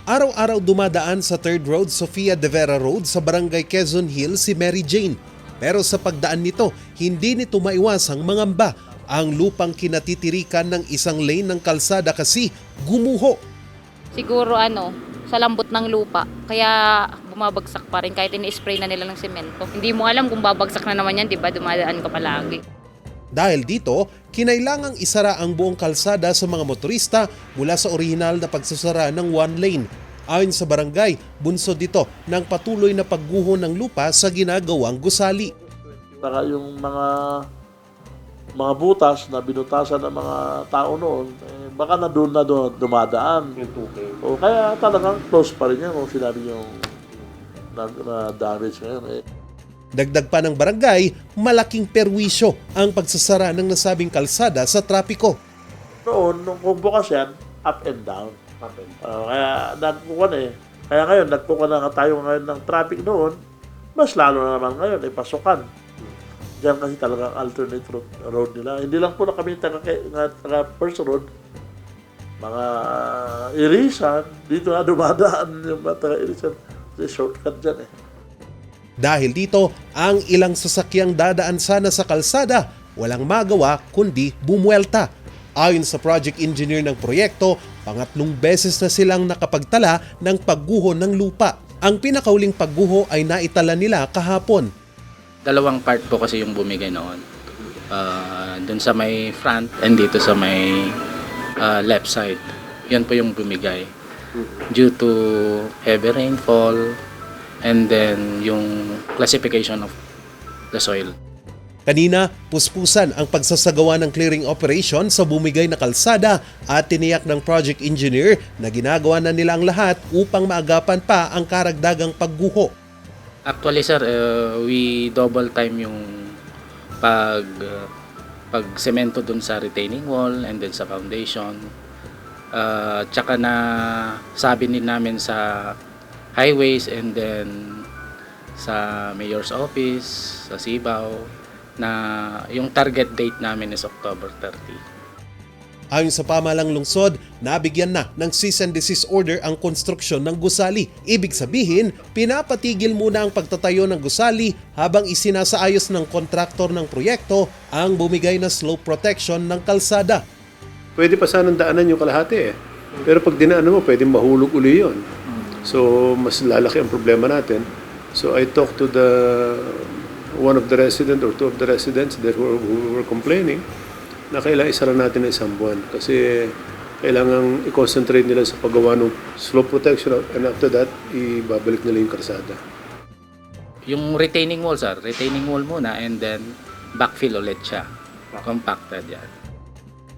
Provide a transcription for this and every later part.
Araw-araw dumadaan sa 3rd Road, Sofia de Vera Road sa Barangay Quezon Hill si Mary Jane. Pero sa pagdaan nito, hindi nito maiwasang mangamba. Ang lupang kinatitirikan ng isang lane ng kalsada kasi gumuho. Siguro sa lambot ng lupa, kaya bumabagsak pa rin kahit ini-spray na nila ng semento. Hindi mo alam kung babagsak na naman yan, di ba? Dumadaan ka palagi. Dahil dito, kinailangang isara ang buong kalsada sa mga motorista mula sa orihinal na pagsasara ng one lane. Ayon sa barangay, bunsod dito ng patuloy na pagguho ng lupa sa ginagawang gusali. Saka yung mga butas na binutasan ng mga tao noon, baka na doon dumadaan. O kaya talagang close pa rin yan kung sinabi yung na-damage ngayon. Dagdag pa ng barangay, malaking perwisyo ang pagsasara ng nasabing kalsada sa trapiko. Noon, nung bukas yan, up and down. Kaya kaya ngayon, nagpukan na tayo ngayon ng traffic noon, mas lalo na naman ngayon, pasukan. Diyan kasi talagang alternate road nila. Hindi lang po na kami taga first road, mga irisan, dito na dumadaan yung mga taga irisan. Kasi shortcut dyan Dahil dito, ang ilang sasakyang dadaan sana sa kalsada, walang magawa kundi bumuelta. Ayon sa project engineer ng proyekto, pangatlong beses na silang nakapagtala ng pagguho ng lupa. Ang pinakauling pagguho ay naitala nila kahapon. Dalawang part po kasi yung bumigay noon. Dun sa may front and dito sa may left side. Yan po yung bumigay. Due to heavy rainfall and then yung classification of the soil. Kanina, puspusan ang pagsasagawa ng clearing operation sa bumigay na kalsada at tiniyak ng project engineer na ginagawa na nila ang lahat upang maagapan pa ang karagdagang pagguho. Actually sir, we double time yung pag-semento dun sa retaining wall and then sa foundation. Tsaka na sabi din namin sa highways and then sa mayor's office, sa Sibao, na yung target date namin is October 30. Ayon sa pamahalang lungsod, nabigyan na ng cease and desist order ang konstruksyon ng gusali. Ibig sabihin, pinapatigil muna ang pagtatayo ng gusali habang isinasaayos ng kontraktor ng proyekto ang bumigay na slope protection ng kalsada. Pwede pa sanang daanan yung kalahati Pero pag dinaanan mo, pwede mahulog uli yun. So, mas lalaki ang problema natin. So, I talked to one of the residents or two of the residents that who were complaining na kailangan isara natin na isang buwan kasi kailangan i-concentrate nila sa paggawa ng slope protection and after that, ibabalik nila yung kalsada. Yung retaining wall sir, retaining wall muna and then backfill ulit siya. Compacted yan.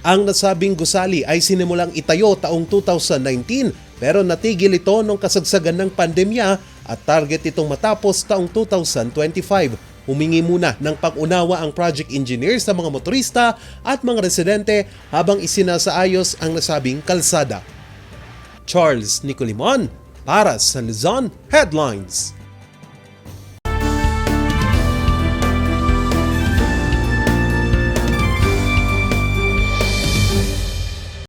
Ang nasabing gusali ay sinimulang itayo taong 2019 pero natigil ito nung kasagsagan ng pandemya at target itong matapos taong 2025. Humingi muna ng pag-unawa ang project engineer sa mga motorista at mga residente habang isinasaayos ang nasabing kalsada. Charles Nicolimon para sa Luzon Headlines.